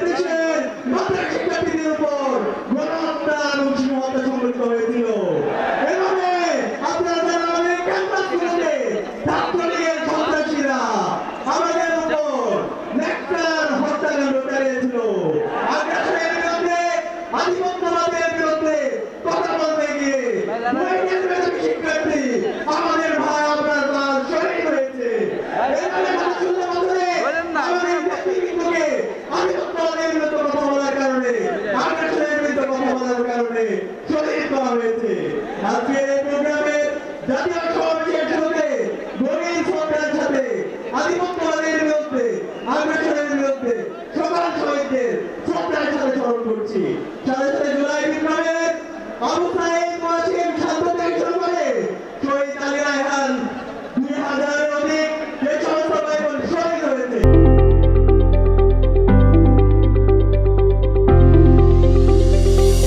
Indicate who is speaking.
Speaker 1: দেশের মাদ্রাসা শিক্ষার্থীদের উপর গণহত্যা এবং শিশুহত্যা সংঘটিত হয়েছিল। এভাবে আপনারা জানাবেন ক্যাম্পাসগুলোতে ছাত্রলীগের সন্ত্রাসীরা আমাদের উপর নেকটার হত্যাকাণ্ড চালিয়েছিল। আগ্রাসনের বিরুদ্ধে, আধিপত্যবাদের বিরুদ্ধে কথা বলতে গিয়ে শিক্ষার্থী আমাদের ভাই আপনার শহীদ হয়েছে। আমাদের ব্যক্তিবৃন্দকে আধিপত্যবাদের বিরুদ্ধে কথা বলার কারণে, আগ্রাসনের বিরুদ্ধে কথা বলার কারণে শহীদ করা হয়েছে। আজকে এই প্রোগ্রামে জাতীয় সমাবেশের শুরুতে গভীর শ্রদ্ধার সাথে আধিপত্যবাদের বিরুদ্ধে, আগ্রাসনের বিরুদ্ধে সকল শহীদদের শ্রদ্ধার সাথে স্মরণ করছি। সাথে সাথে জুলাই বিপ্লবের অবস্থান